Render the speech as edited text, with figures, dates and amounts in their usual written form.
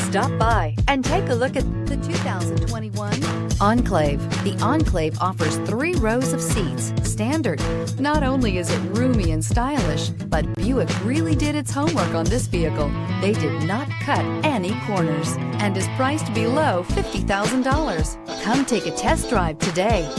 Stop by and take a look at the 2021 Enclave. The Enclave offers 3 rows of seats, standard. Not only is it roomy and stylish, but Buick really did its homework on this vehicle. They did not cut any corners and is priced below $50,000. Come take a test drive today.